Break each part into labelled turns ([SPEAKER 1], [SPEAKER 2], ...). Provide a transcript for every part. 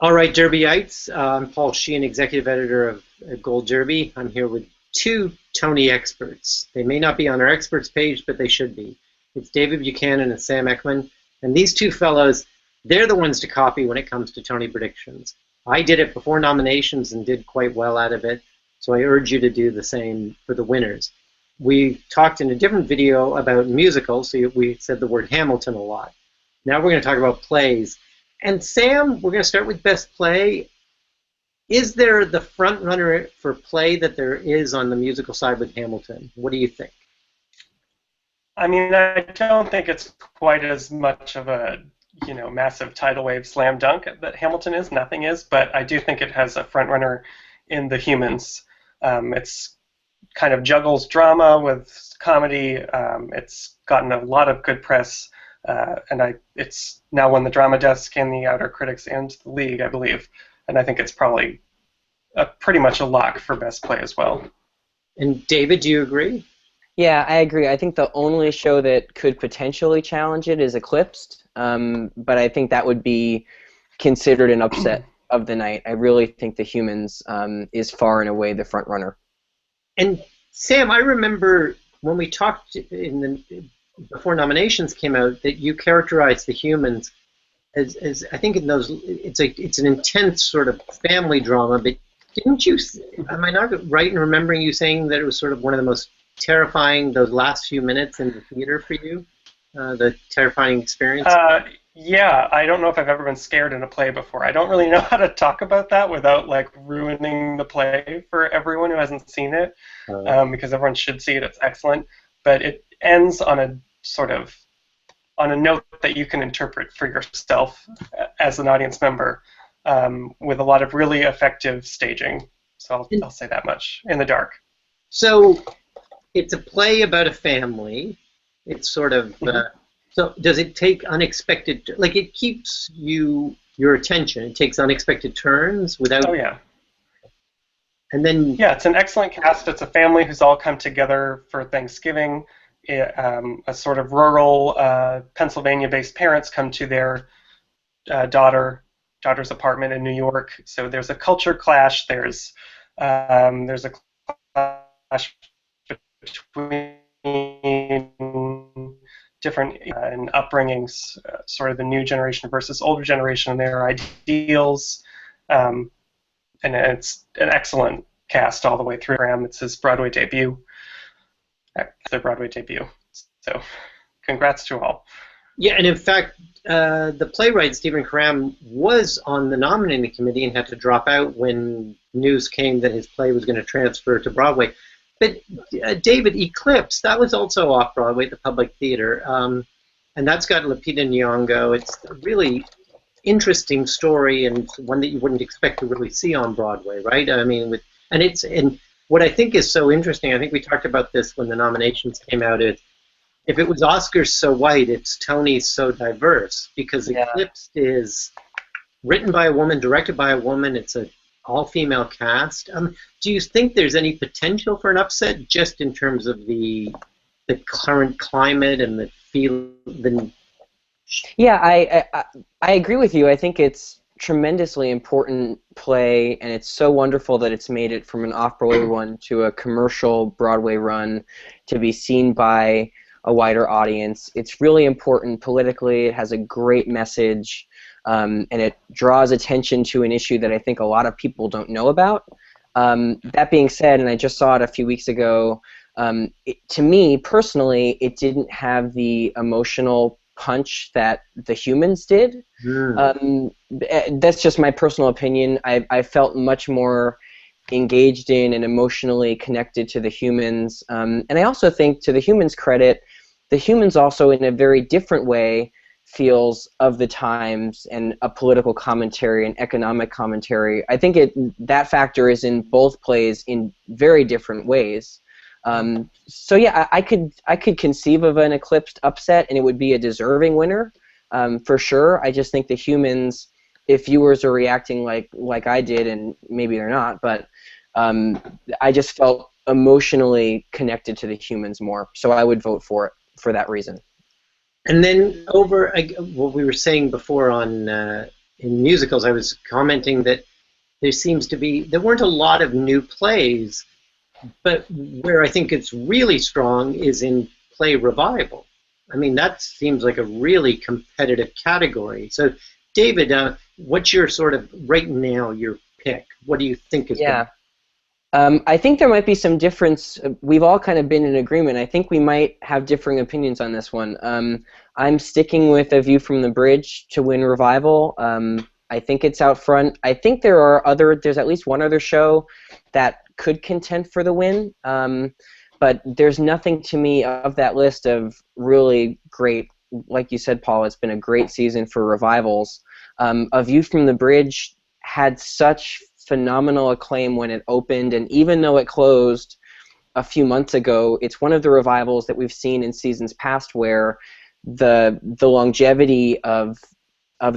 [SPEAKER 1] All right, Derbyites. I'm Paul Sheehan, executive editor of Gold Derby. I'm here with two Tony experts. They may not be on our experts page, but they should be. It's David Buchanan and Sam Eckmann. And these two fellows, they're the ones to copy when it comes to Tony predictions. I did it before nominations and did quite well out of it, so I urge you to do the same for the winners. We talked in a different video about musicals, so we said the word Hamilton a lot. Now we're going to talk about plays. And Sam, we're going to start with Best Play. Is there the front runner for play that there is on the musical side with Hamilton? What do you think?
[SPEAKER 2] I mean, I don't think it's quite as much of a, massive tidal wave slam dunk that Hamilton is. Nothing is, but I do think it has a front runner in the Humans. It's kind of juggles drama with comedy. It's gotten a lot of good press. And it's now won the Drama Desk and the Outer Critics and the League, I believe. And I think it's probably pretty much a lock for Best Play as well.
[SPEAKER 1] And David, do you agree?
[SPEAKER 3] Yeah, I agree. I think the only show that could potentially challenge it is Eclipsed, but I think that would be considered an upset of the night. I really think the Humans is far and away the front runner.
[SPEAKER 1] And Sam, I remember when we talked before nominations came out, that you characterized the Humans as I think in those it's an intense sort of family drama, but didn't you, am I not right in remembering you saying that it was sort of one of the most terrifying, those last few minutes in the theater for you, the terrifying experience?
[SPEAKER 2] Yeah, I don't know if I've ever been scared in a play before. I don't really know how to talk about that without ruining the play for everyone who hasn't seen it, because everyone should see it. It's excellent, but it ends on a note that you can interpret for yourself as an audience member, with a lot of really effective staging. So I'll say that much in the dark.
[SPEAKER 1] So it's a play about a family. It's sort of so does it take unexpected, it keeps your attention? It takes unexpected turns without.
[SPEAKER 2] Oh yeah.
[SPEAKER 1] And then
[SPEAKER 2] yeah, it's an excellent cast. It's a family who's all come together for Thanksgiving. A sort of rural Pennsylvania-based parents come to their daughter's apartment in New York. So there's a culture clash. There's a clash between different upbringings, sort of the new generation versus older generation and their ideals. And it's an excellent cast all the way through. It's his Broadway debut. Their Broadway debut. So, congrats to all.
[SPEAKER 1] Yeah, and in fact, the playwright Stephen Karam was on the nominating committee and had to drop out when news came that his play was going to transfer to Broadway. But David, Eclipse, that was also off Broadway at the Public Theater, and that's got Lupita Nyong'o. It's a really interesting story and one that you wouldn't expect to really see on Broadway, right? I mean, and what I think is so interesting, I think we talked about this when the nominations came out, is if it was Oscars so white, it's Tony's so diverse, because Eclipsed is written by a woman, directed by a woman, it's an all-female cast. Do you think there's any potential for an upset just in terms of the current climate and the feel?
[SPEAKER 3] Yeah, I agree with you. I think it's tremendously important play, and it's so wonderful that it's made it from an off-Broadway run to a commercial Broadway run to be seen by a wider audience. It's really important politically. It has a great message, and it draws attention to an issue that I think a lot of people don't know about. That being said, and I just saw it a few weeks ago, to me personally, it didn't have the emotional punch that the Humans did. That's just my personal opinion. I felt much more engaged in and emotionally connected to the Humans, and I also think, to the Humans' credit, the Humans also in a very different way feels of the times and a political commentary and economic commentary. I think that factor is in both plays in very different ways. So yeah, I could conceive of an Eclipsed upset, and it would be a deserving winner, for sure. I just think the Humans, if viewers are reacting like I did, and maybe they're not, but I just felt emotionally connected to the Humans more, so I would vote for it for that reason.
[SPEAKER 1] And then over what we were saying before on in musicals, I was commenting that there weren't a lot of new plays, but where I think it's really strong is in play revival. I mean, that seems like a really competitive category. So, David, what's your sort of, right now, your pick? What do you think is
[SPEAKER 3] Yeah. I think there might be some difference. We've all kind of been in agreement. I think we might have differing opinions on this one. I'm sticking with A View from the Bridge to win revival. I think it's out front. I think there's at least one other show that could contend for the win, but there's nothing to me of that list of really great, like you said, Paul, it's been a great season for revivals. A View from the Bridge had such phenomenal acclaim when it opened, and even though it closed a few months ago, it's one of the revivals that we've seen in seasons past where the longevity of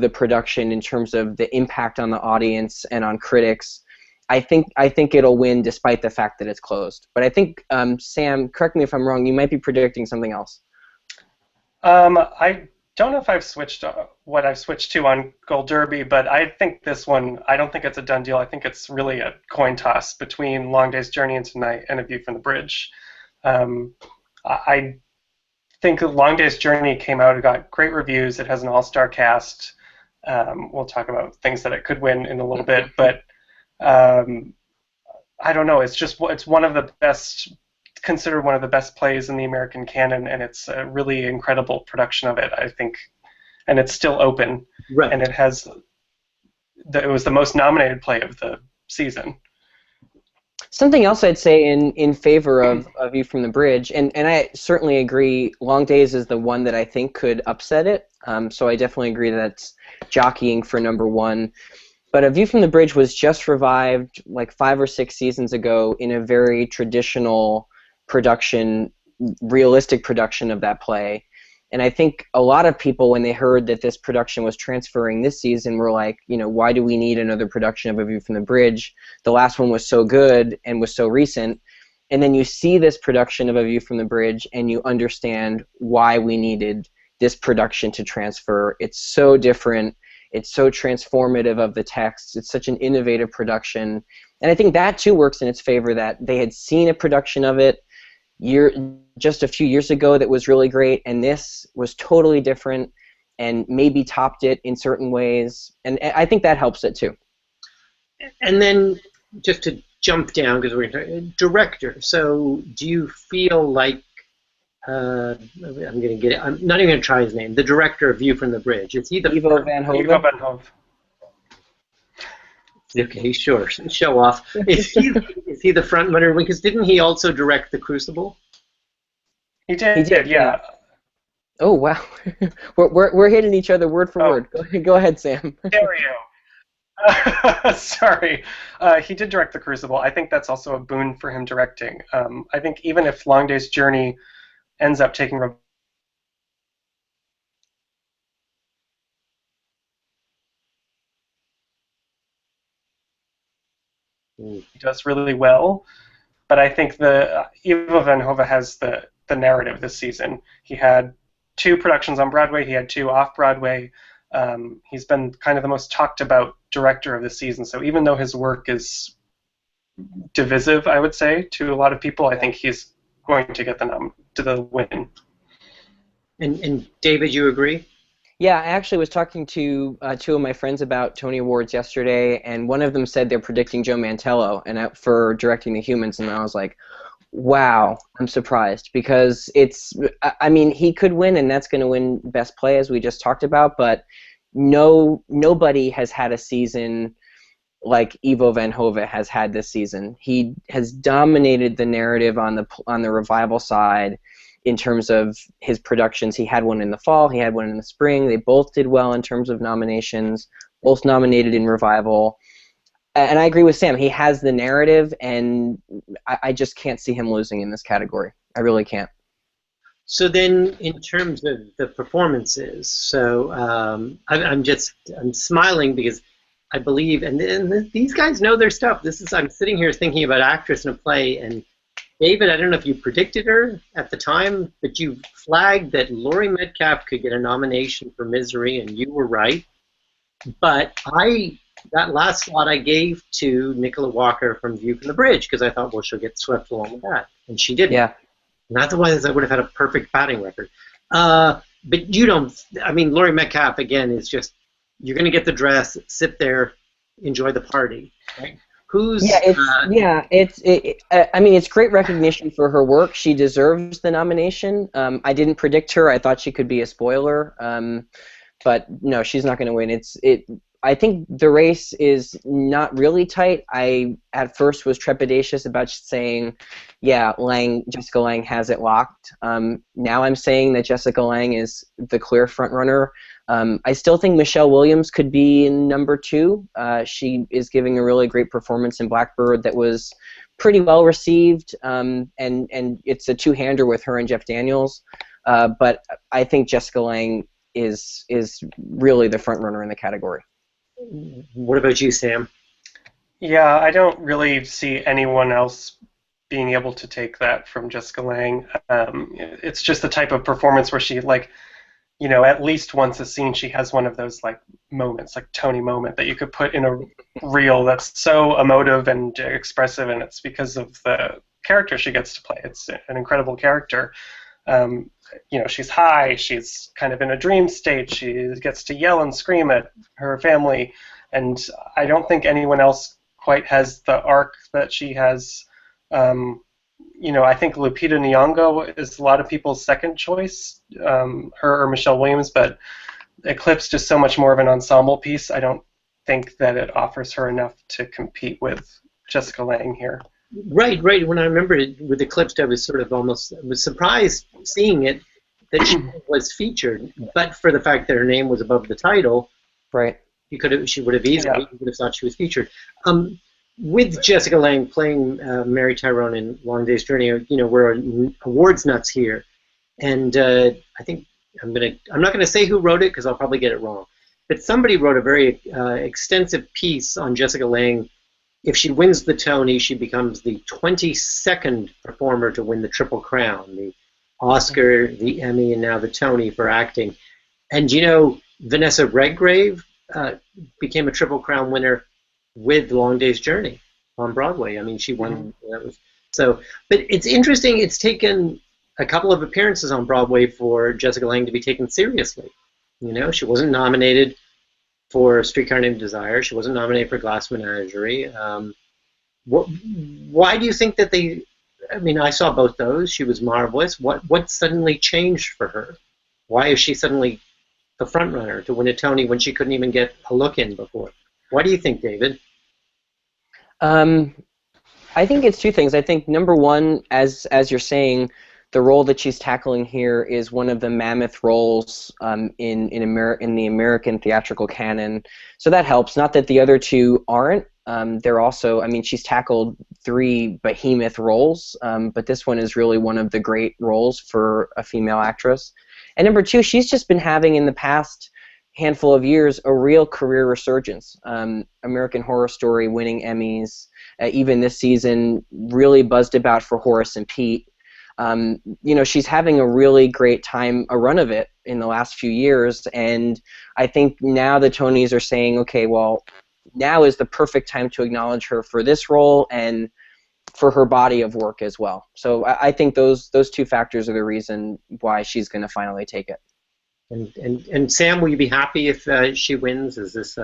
[SPEAKER 3] the production in terms of the impact on the audience and on critics, I think it'll win despite the fact that it's closed. But I think, Sam, correct me if I'm wrong, you might be predicting something else.
[SPEAKER 2] I don't know if I've switched what I've switched to on Gold Derby, but I think this one, I don't think it's a done deal. I think it's really a coin toss between Long Day's Journey into Night and A View from the Bridge. I think Long Day's Journey came out, it got great reviews, it has an all-star cast. We'll talk about things that it could win in a little bit, but I don't know, it's one of the best, considered one of the best plays in the American canon, and it's a really incredible production of it, I think, and it's still open,
[SPEAKER 1] right.
[SPEAKER 2] And it was the most nominated play of the season.
[SPEAKER 3] Something else I'd say in favor of A View from the Bridge, and I certainly agree, Long Days is the one that I think could upset it, so I definitely agree that's jockeying for number one. But A View from the Bridge was just revived like 5 or 6 seasons ago in a very traditional production, realistic production of that play. And I think a lot of people, when they heard that this production was transferring this season, were like, why do we need another production of A View from the Bridge? The last one was so good and was so recent. And then you see this production of A View from the Bridge and you understand why we needed this production to transfer. It's so different. It's so transformative of the text. It's such an innovative production. And I think that too works in its favor, that they had seen a production of it just a few years ago that was really great, and this was totally different and maybe topped it in certain ways. And I think that helps it too.
[SPEAKER 1] And then just to jump down, because we're going to director. So do you feel like I'm not even going to try his name. The director of View from the Bridge. Is he the
[SPEAKER 3] Ivo Van Hove?
[SPEAKER 2] Ivo Van Hove.
[SPEAKER 1] Okay, sure. Show off. Is he the front runner? Because didn't he also direct The Crucible?
[SPEAKER 2] He did, yeah.
[SPEAKER 3] Oh wow, we're hitting each other word for word. Go ahead, Sam.
[SPEAKER 2] There we go. Sorry, he did direct The Crucible. I think that's also a boon for him directing. I think even if Long Day's Journey ends up taking he does really well, but I think Ivo Van Hove has the narrative this season. He had 2 productions on Broadway, he had 2 off-Broadway. He's been kind of the most talked about director of the season, so even though his work is divisive, I would say, to a lot of people, I think he's going to get the win.
[SPEAKER 1] And David, you agree?
[SPEAKER 3] Yeah, I actually was talking to 2 of my friends about Tony Awards yesterday, and one of them said they're predicting Joe Mantello for directing The Humans, and I was like, wow, I'm surprised, because he could win, and that's going to win Best Play, as we just talked about, but nobody has had a season like Ivo Van Hove has had this season. He has dominated the narrative on the revival side. In terms of his productions, he had one in the fall, he had one in the spring. They both did well in terms of nominations, both nominated in revival. And I agree with Sam. He has the narrative, and I just can't see him losing in this category. I really can't.
[SPEAKER 1] So then, in terms of the performances, so I'm smiling because I believe, and these guys know their stuff. I'm sitting here thinking about actress in a play, and David, I don't know if you predicted her at the time, but you flagged that Laurie Metcalf could get a nomination for Misery, and you were right. But that last slot I gave to Nicola Walker from View from the Bridge because I thought, well, she'll get swept along with that, and she didn't.
[SPEAKER 3] Yeah.
[SPEAKER 1] And otherwise, I would have had a perfect batting record. But you don't. I mean, Laurie Metcalf again is just you're going to get the dress, sit there, enjoy the party. Right?
[SPEAKER 3] I mean, it's great recognition for her work. She deserves the nomination. I didn't predict her. I thought she could be a spoiler. But no, she's not going to win. I think the race is not really tight. I at first was trepidatious about saying, yeah, Jessica Lange has it locked. Now I'm saying that Jessica Lange is the clear front runner. I still think Michelle Williams could be in number 2. She is giving a really great performance in Blackbird that was pretty well received, and it's a two-hander with her and Jeff Daniels. But I think Jessica Lange is really the front runner in the category.
[SPEAKER 1] What about you, Sam?
[SPEAKER 2] Yeah, I don't really see anyone else being able to take that from Jessica Lange. It's just the type of performance where she, like, you know, at least once a scene she has one of those like moments, like Tony moment, that you could put in a reel that's so emotive and expressive, and it's because of the character she gets to play. It's an incredible character. You know, she's high, she's kind of in a dream state, she gets to yell and scream at her family, and I don't think anyone else quite has the arc that she has. You know, I think Lupita Nyong'o is a lot of people's second choice, her or Michelle Williams, but Eclipsed is so much more of an ensemble piece. I don't think that it offers her enough to compete with Jessica Lange here.
[SPEAKER 1] Right. When I remember it with Eclipsed, I was surprised seeing it that she was featured, but for the fact that her name was above the title,
[SPEAKER 3] right?
[SPEAKER 1] She would have easily would have thought she was featured. With Jessica Lange playing Mary Tyrone in Long Day's Journey, you know, we're awards nuts here, and I think I'm not gonna say who wrote it because I'll probably get it wrong, but somebody wrote a very extensive piece on Jessica Lange. If she wins the Tony, she becomes the 22nd performer to win the Triple Crown, the Oscar, the Emmy, and now the Tony for acting. And you know, Vanessa Redgrave became a Triple Crown winner with Long Day's Journey on Broadway. I mean, she won. But it's interesting. It's taken a couple of appearances on Broadway for Jessica Lange to be taken seriously. You know, she wasn't nominated for Streetcar Named Desire. She wasn't nominated for Glass Menagerie. Why do you think that they? I mean, I saw both those. She was marvelous. What suddenly changed for her? Why is she suddenly the front runner to win a Tony when she couldn't even get a look in before? What do you think, David?
[SPEAKER 3] I think it's two things. I think number one, as you're saying, the role that she's tackling here is one of the mammoth roles in the American theatrical canon. So that helps. Not that the other two aren't. They're also, I mean, she's tackled 3 behemoth roles, but this one is really one of the great roles for a female actress. And number two, she's just been having in the past handful of years a real career resurgence. American Horror Story winning Emmys, even this season really buzzed about for Horace and Pete. You know, she's having a really great time, a run of it in the last few years, and I think now the Tonys are saying, okay, well, now is the perfect time to acknowledge her for this role and for her body of work as well. So I think those two factors are the reason why she's going to finally take it.
[SPEAKER 1] And Sam, will you be happy if she wins? Is this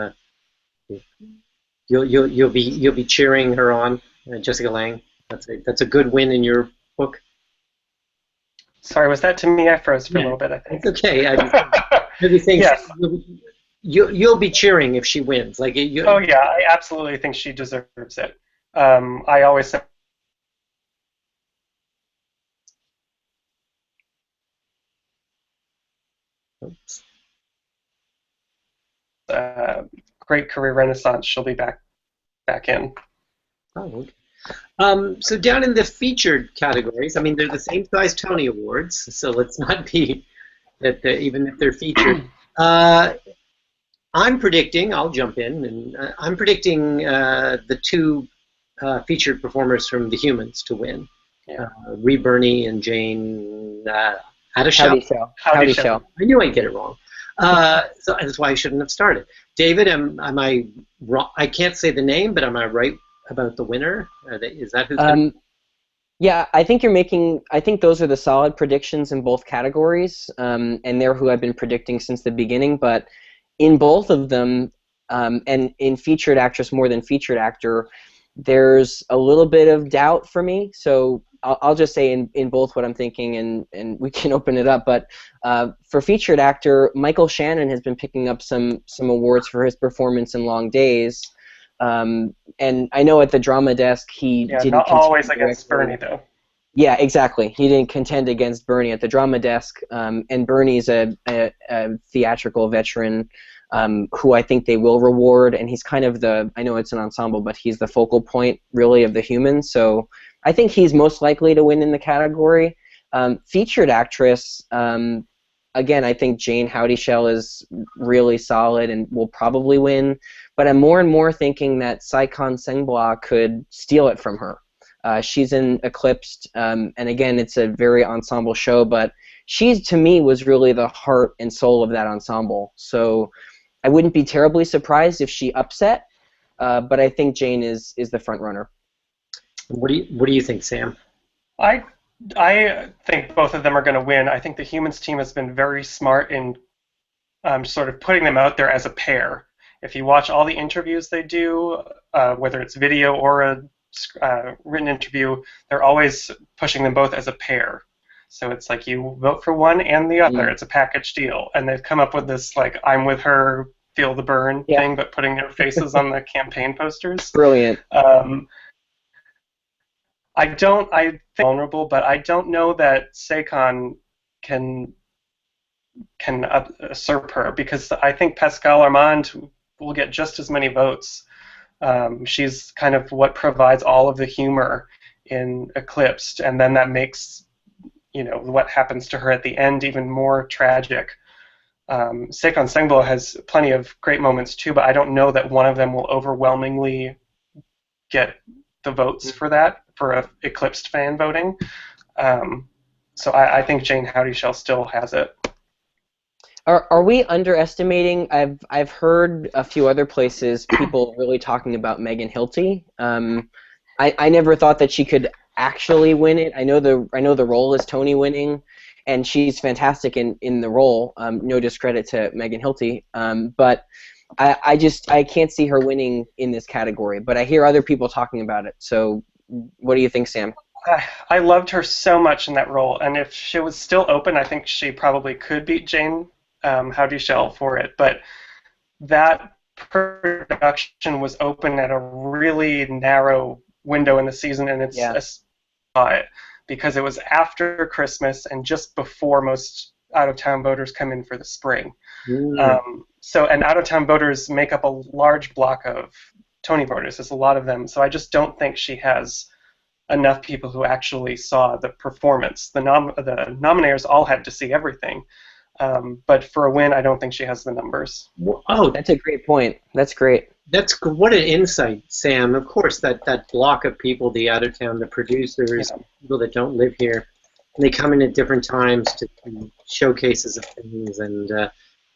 [SPEAKER 1] you'll be cheering her on, Jessica Lange? That's a good win in your book.
[SPEAKER 2] Sorry, was that to me? I froze for a little bit, I think.
[SPEAKER 1] It's okay. I'll be saying
[SPEAKER 2] yes.
[SPEAKER 1] You'll be cheering if she wins. Like
[SPEAKER 2] oh yeah, I absolutely think she deserves it. I always say. Great career renaissance. She'll be back in.
[SPEAKER 1] Oh, okay. So down in the featured categories, I mean, they're the same size Tony Awards, so let's not be that even if they're featured. I'm predicting, I'll jump in, and I'm predicting the 2 featured performers from The Humans to win.
[SPEAKER 2] Yeah.
[SPEAKER 1] Ree Burney and Jane
[SPEAKER 3] Howdy Show.
[SPEAKER 1] I knew I'd get it wrong. So that's why I shouldn't have started. David, am I wrong? I can't say the name, but am I right about the winner? Is that who's going to...
[SPEAKER 3] Yeah, I think I think those are the solid predictions in both categories, and they're who I've been predicting since the beginning. But in both of them, and in featured actress more than featured actor, there's a little bit of doubt for me. So I'll just say in both what I'm thinking, and we can open it up. But for featured actor, Michael Shannon has been picking up some awards for his performance in Long Days. And I know at the drama desk he didn't
[SPEAKER 2] not always
[SPEAKER 3] contend
[SPEAKER 2] against
[SPEAKER 3] directly.
[SPEAKER 2] Bernie though.
[SPEAKER 3] Yeah, exactly. He didn't contend against Bernie at the drama desk, and Bernie's a theatrical veteran who I think they will reward, and he's kind of I know it's an ensemble, but he's the focal point really of the Humans, so I think he's most likely to win in the category. Featured actress, again, I think Jane Howdyshell is really solid and will probably win. But I'm more and more thinking that Saikon Sengbois could steal it from her. She's in Eclipsed, and again, it's a very ensemble show, but she, to me, was really the heart and soul of that ensemble. So I wouldn't be terribly surprised if she upset, but I think Jane is the front runner.
[SPEAKER 1] What do you think, Sam?
[SPEAKER 2] I think both of them are going to win. I think the Humans team has been very smart in sort of putting them out there as a pair. If you watch all the interviews they do, whether it's video or a written interview, they're always pushing them both as a pair. So it's like you vote for one and the other. It's a package deal. And they've come up with this, like, I'm with her, feel the burn thing, but putting their faces on the campaign posters.
[SPEAKER 3] Brilliant.
[SPEAKER 2] I think vulnerable, but I don't know that Saikon can usurp her, because I think Pascal Armand will get just as many votes. She's kind of what provides all of the humor in Eclipsed, and then that makes, what happens to her at the end even more tragic. Saikon Sengbo has plenty of great moments too, but I don't know that one of them will overwhelmingly get the votes for that, for a Eclipsed fan voting. So I think Jane Howdyshell still has it.
[SPEAKER 3] Are we underestimating? I've heard a few other places people really talking about Megan Hilty. I never thought that she could actually win it. I know the role is Tony winning, and she's fantastic in the role. No discredit to Megan Hilty, but I can't see her winning in this category. But I hear other people talking about it. So what do you think, Sam?
[SPEAKER 2] I loved her so much in that role, and if she was still open, I think she probably could beat Jane Howdyshell for it. But that production was open at a really narrow window in the season, and it's because it was after Christmas and just before most out-of-town voters come in for the spring. And out-of-town voters make up a large block of Tony voters. There's a lot of them, so I just don't think she has enough people who actually saw the performance. The nominators all had to see everything, but for a win, I don't think she has the numbers.
[SPEAKER 1] Oh,
[SPEAKER 3] that's a great point. That's great.
[SPEAKER 1] What an insight, Sam. Of course, that block of people, the out-of-town, the producers, people that don't live here, they come in at different times to showcases of things, and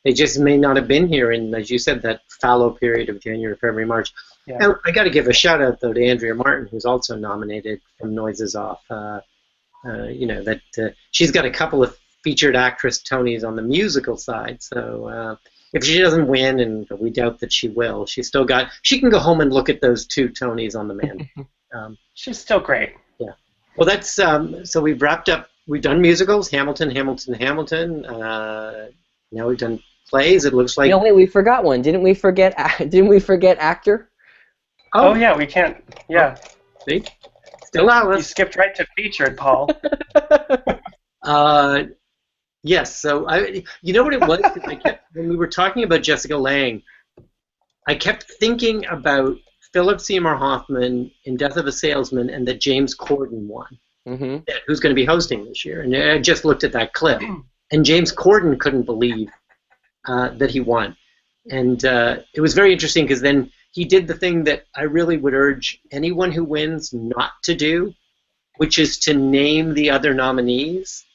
[SPEAKER 1] they just may not have been here in, as you said, that fallow period of January, February, March. Yeah. Now, I got to give a shout out though to Andrea Martin, who's also nominated from Noises Off. She's got a couple of featured actress Tonys on the musical side. So if she doesn't win, and we doubt that she will, she can go home and look at those 2 Tonys on the man.
[SPEAKER 2] She's still great.
[SPEAKER 1] Yeah. Well, that's so we've wrapped up. We've done musicals, Hamilton. Now we've done plays. It looks like.
[SPEAKER 3] No, wait, we forgot one. Didn't we forget actor?
[SPEAKER 2] Oh yeah, we can't. Yeah.
[SPEAKER 1] See? Still Alice.
[SPEAKER 2] You skipped right to featured, Paul.
[SPEAKER 1] Yes. So you know what it was? When we were talking about Jessica Lange, I kept thinking about Philip Seymour Hoffman in Death of a Salesman, and that James Corden won. Who's going to be hosting this year? And I just looked at that clip, and James Corden couldn't believe that he won, and it was very interesting because then he did the thing that I really would urge anyone who wins not to do, which is to name the other nominees.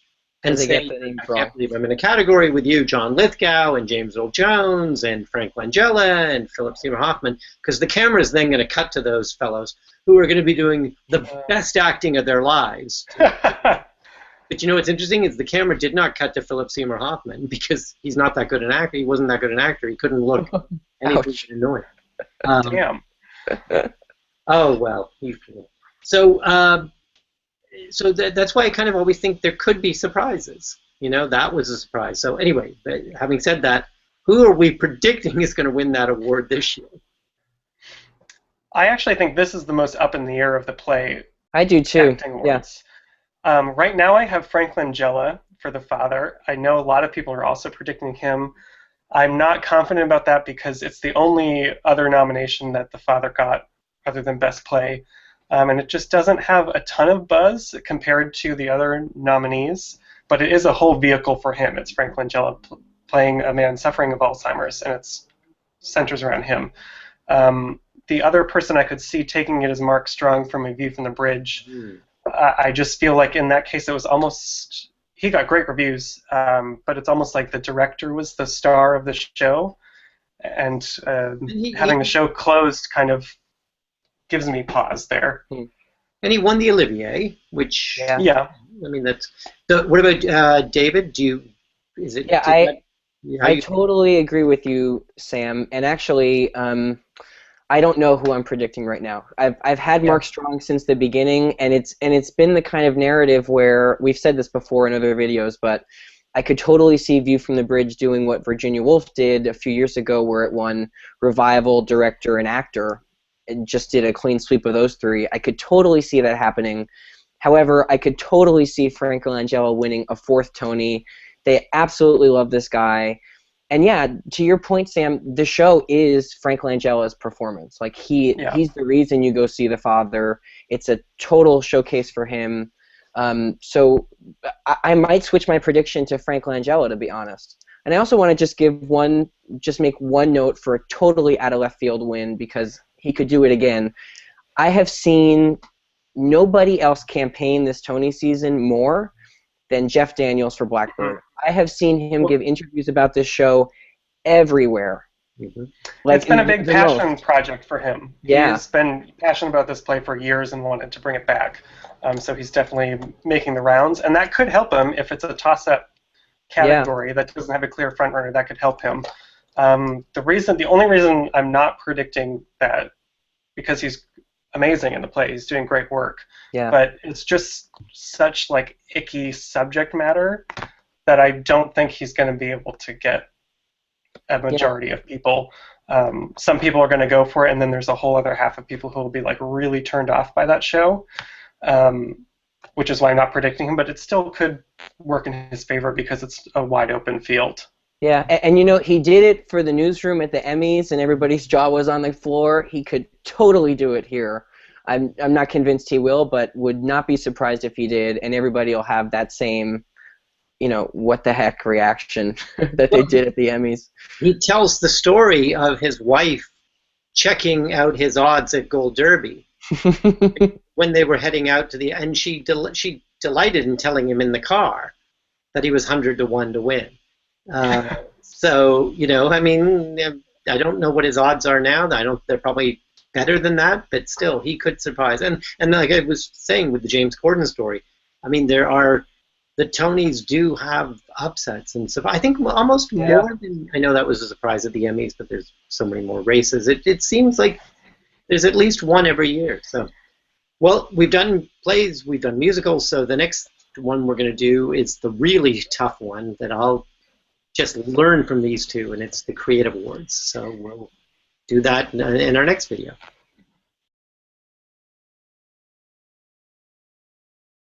[SPEAKER 1] and
[SPEAKER 3] They
[SPEAKER 1] say,
[SPEAKER 3] get the names
[SPEAKER 1] I can't
[SPEAKER 3] wrong.
[SPEAKER 1] believe I'm in a category with you, John Lithgow, and James Earl Jones, and Frank Langella, and Philip Seymour Hoffman, because the camera is then going to cut to those fellows who are going to be doing the best acting of their lives. But you know what's interesting is the camera did not cut to Philip Seymour Hoffman because he's not that good an actor. He wasn't that good an actor. He couldn't look anything but annoying.
[SPEAKER 2] Damn.
[SPEAKER 1] Oh, well. So that's why I kind of always think there could be surprises. You know, that was a surprise. So anyway, but having said that, who are we predicting is going to win that award this year?
[SPEAKER 2] I actually think this is the most up in the air of the play
[SPEAKER 3] I do too.
[SPEAKER 2] acting awards. Right now I have Frank Langella for the father. I know a lot of people are also predicting him. I'm not confident about that because it's the only other nomination that the father got other than Best Play. And it just doesn't have a ton of buzz compared to the other nominees, but it is a whole vehicle for him. It's Frank Langella playing a man suffering of Alzheimer's, and it centers around him. The other person I could see taking it is Mark Strong from A View from the Bridge. I just feel like in that case it was almost, he got great reviews, but it's almost like the director was the star of the show, and having the show closed kind of gives me pause there.
[SPEAKER 1] And he won the Olivier, which
[SPEAKER 2] yeah.
[SPEAKER 1] I mean that's. What about David? Is it?
[SPEAKER 3] Yeah, I totally agree with you, Sam. And actually, I don't know who I'm predicting right now. I've had Mark Strong since the beginning, and it's been the kind of narrative where we've said this before in other videos, but I could totally see View from the Bridge doing what Virginia Woolf did a few years ago, where it won revival, director, and actor. It just did a clean sweep of those three. I could totally see that happening. However, I could totally see Frank Langella winning a fourth Tony. They absolutely love this guy. And yeah, to your point, Sam, the show is Frank Langella's performance. Like he's the reason you go see The Father. It's a total showcase for him. So I might switch my prediction to Frank Langella, to be honest. And I also want to just make one note for a totally out of left field win, because he could do it again. I have seen nobody else campaign this Tony season more than Jeff Daniels for Blackbird. I have seen him give interviews about this show everywhere.
[SPEAKER 2] Like, it's been a big passion project for him.
[SPEAKER 3] Yeah.
[SPEAKER 2] He's been passionate about this play for years and wanted to bring it back. So he's definitely making the rounds, and that could help him if it's a toss-up category that doesn't have a clear frontrunner. That could help him. The only reason I'm not predicting that, because he's amazing in the play, he's doing great work.
[SPEAKER 3] Yeah.
[SPEAKER 2] But it's just such like icky subject matter that I don't think he's going to be able to get a majority of people. Some people are going to go for it, and then there's a whole other half of people who will be like really turned off by that show, which is why I'm not predicting him. But it still could work in his favor because it's a wide open field.
[SPEAKER 3] Yeah, and you know, he did it for the newsroom at the Emmys, and everybody's jaw was on the floor. He could totally do it here. I'm not convinced he will, but would not be surprised if he did, and everybody will have that same, you know, what the heck reaction that they did at the Emmys.
[SPEAKER 1] He tells the story of his wife checking out his odds at Gold Derby when they were heading out to the, and she delighted in telling him in the car that he was 100 to 1 to win. So, you know, I mean, I don't know what his odds are now. They're probably better than that, but still, he could surprise. And like I was saying with the James Corden story, I mean, the Tonys do have upsets, and so I think almost more than, I know that was a surprise at the Emmys, but there's so many more races. It seems like there's at least one every year. So, well, we've done plays, we've done musicals, so the next one we're going to do is the really tough one that I'll just learn from these two, and it's the Creative Awards. So we'll do that in our next video.